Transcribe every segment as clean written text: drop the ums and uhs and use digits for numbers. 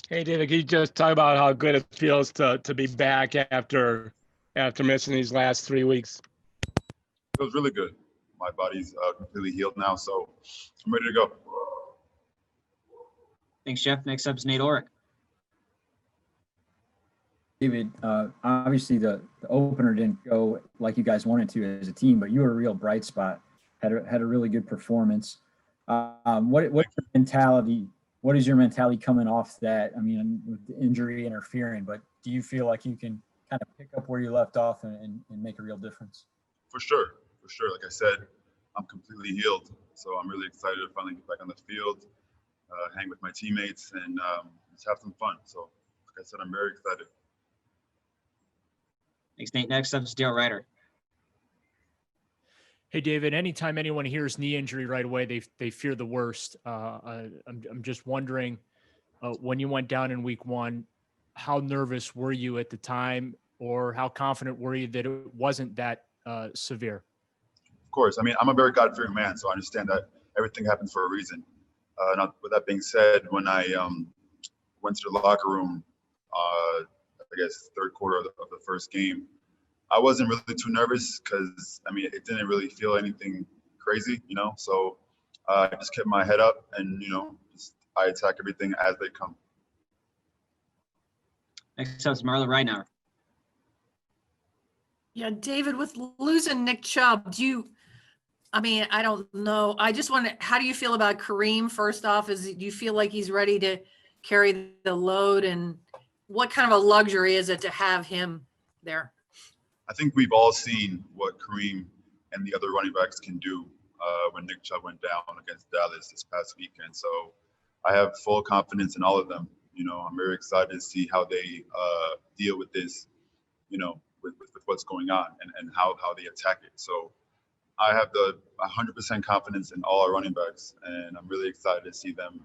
Hey, David, can you just talk about how good it feels to be back after missing these last 3 weeks? It was really good. My body's completely healed now, so I'm ready to go. Thanks, Jeff. Next up is Nate Orrick. David, obviously the opener didn't go like you guys wanted to as a team, but you were a real bright spot. Had a really good performance. What's your mentality? What is your mentality coming off that? I mean, with the injury interfering, but do you feel like you can kind of pick up where you left off and make a real difference? For sure. Like I said, I'm completely healed, so I'm really excited to finally get back on the field, hang with my teammates, and just have some fun. So, like I said, I'm very excited. Thanks, Nate. Next up is Dale Ryder. Hey, David, anytime anyone hears knee injury right away, they fear the worst. I'm just wondering, when you went down in week 1, how nervous were you at the time, or how confident were you that it wasn't that severe? Of course. I mean, I'm a very God-fearing man, so I understand that everything happens for a reason. With that being said, when I went to the locker room, I guess third quarter of the first game, I wasn't really too nervous because, I mean, it didn't really feel anything crazy, So I just kept my head up and, I attack everything as they come. Next up is Marla Ridenour. Yeah, David, with losing Nick Chubb, I don't know. I just wonder, how do you feel about Kareem? First off, do you feel like he's ready to carry the load, and what kind of a luxury is it to have him there? I think we've all seen what Kareem and the other running backs can do when Nick Chubb went down against Dallas this past weekend. So I have full confidence in all of them. I'm very excited to see how they deal with this, with what's going on and how they attack it. So I have the 100% confidence in all our running backs, and I'm really excited to see them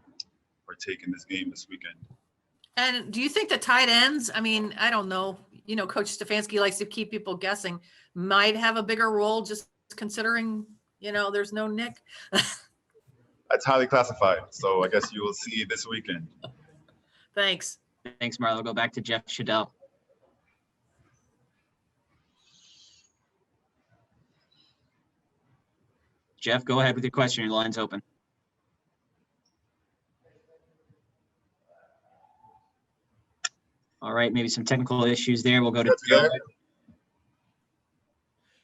partake in this game this weekend. And do you think the tight ends, I mean, I don't know, Coach Stefanski likes to keep people guessing, might have a bigger role just considering, there's no Nick? That's highly classified, so I guess you will see this weekend. Thanks. Thanks, Marla. We'll go back to Jeff Shadell. Jeff, go ahead with your question. Your line's open. All right, maybe some technical issues there. We'll go to Joe.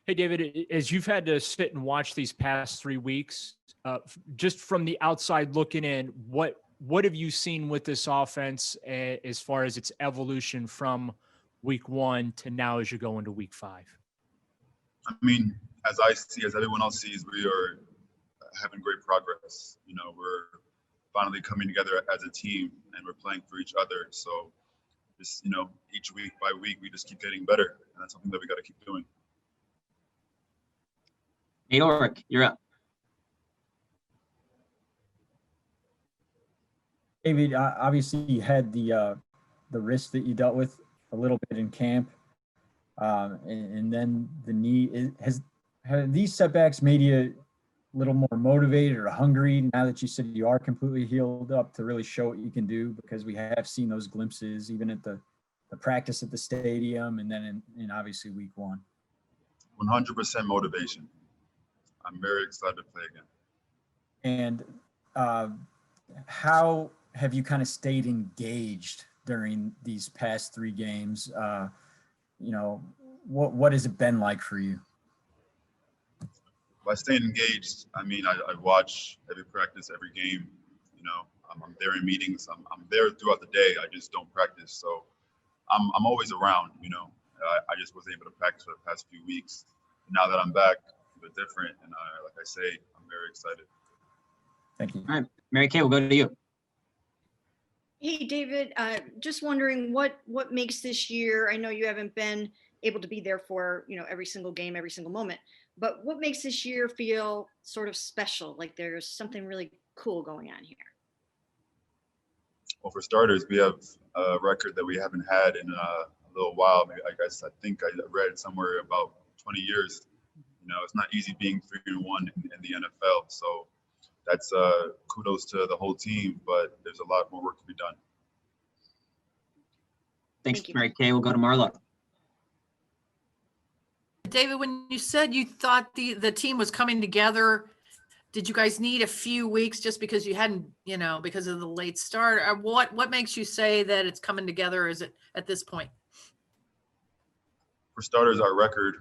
Hey, David, as you've had to sit and watch these past 3 weeks, just from the outside looking in, what have you seen with this offense as far as its evolution from week 1 to now as you go into week 5? I mean, as I see, as everyone else sees, we are having great progress. We're finally coming together as a team, and we're playing for each other. So just, each week by week, we just keep getting better, and that's something that we got to keep doing. Hey, Orrick, you're up. David, obviously you had the wrist that you dealt with a little bit in camp, and then the knee. Have these setbacks made you a little more motivated or hungry now that you said you are completely healed up to really show what you can do? Because we have seen those glimpses even at the practice at the stadium, and then in obviously week 1. 100% motivation. I'm very excited to play again. And how have you kind of stayed engaged during these past 3 games? What has it been like for you? By staying engaged, I mean I watch every practice, every game. I'm there in meetings. I'm there throughout the day. I just don't practice, so I'm always around. I just wasn't able to practice for the past few weeks. Now that I'm back, it's a bit different, and like I say, I'm very excited. Thank you. All right, Mary Kay, we'll go to you. Hey, David, just wondering what makes this year, I know you haven't been able to be there for, every single game, every single moment, but what makes this year feel sort of special, like there's something really cool going on here? Well, for starters, we have a record that we haven't had in a little while. Maybe, I think I read somewhere about 20 years. It's not easy being 3-1 in the NFL. So that's kudos to the whole team, but there's a lot more work to be done. Thanks, Thank you. Mary Kay. We'll go to Marla. David, when you said you thought the team was coming together, did you guys need a few weeks just because you hadn't, because of the late start? Or what makes you say that it's coming together? Is it at this point? For starters, our record,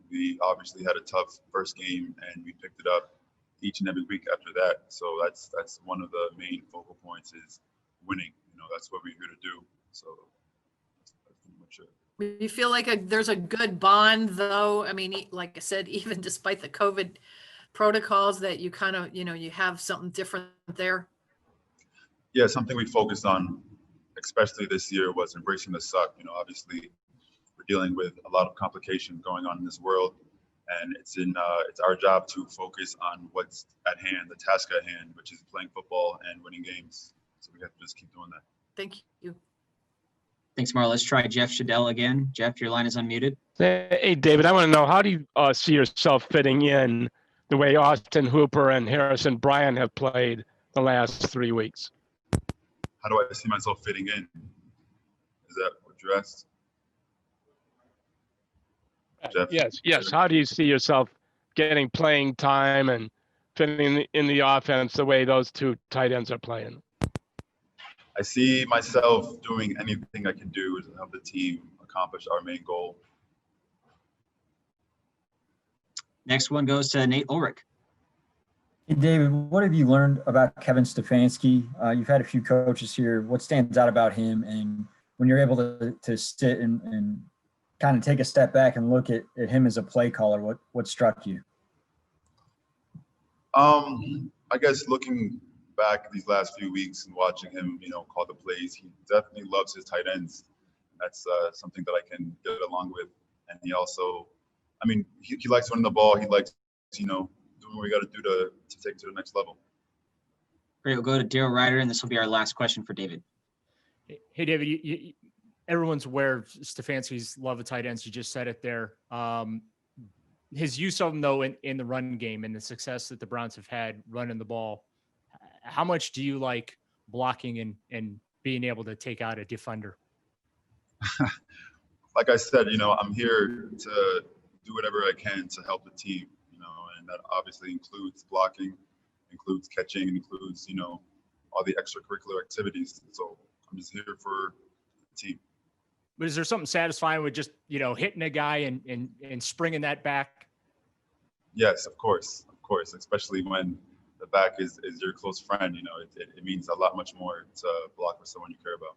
we obviously had a tough first game and we picked it up each and every week after that. So that's one of the main focal points is winning. That's what we're here to do. So that's pretty much it. You feel like there's a good bond, though? I mean, like I said, even despite the COVID protocols, that you kind of, you have something different there. Yeah, something we focused on, especially this year, was embracing the suck. Obviously, we're dealing with a lot of complications going on in this world, and it's our job to focus on what's at hand, the task at hand, which is playing football and winning games. So we have to just keep doing that. Thank you. Thanks, Marla. Let's try Jeff Shadell again. Jeff, your line is unmuted. Hey, David, I want to know, how do you see yourself fitting in the way Austin Hooper and Harrison Bryant have played the last 3 weeks? How do I see myself fitting in? Is that what you asked? Jeff? Yes. How do you see yourself getting playing time and fitting in the offense the way those two tight ends are playing? I see myself doing anything I can do to help the team accomplish our main goal. Next one goes to Nate Ulrich. Hey, David, what have you learned about Kevin Stefanski? You've had a few coaches here. What stands out about him? And when you're able to sit and kind of take a step back and look at him as a play caller, what struck you? I guess looking back these last few weeks and watching him, call the plays, he definitely loves his tight ends. That's something that I can get along with. And he also, he likes running the ball. He likes, doing what we got to do to take it to the next level. Great. We'll go to Daryl Ryder, and this will be our last question for David. Hey, David, everyone's aware of Stefanski's love of tight ends. You just said it there. His use of them, though, in the run game and the success that the Browns have had running the ball, how much do you like blocking and being able to take out a defender? Like I said, I'm here to do whatever I can to help the team, and that obviously includes blocking, includes catching, includes, all the extracurricular activities. So I'm just here for the team. But is there something satisfying with just, hitting a guy and springing that back? Yes, of course, especially when the back is your close friend. It means a lot much more to block with someone you care about.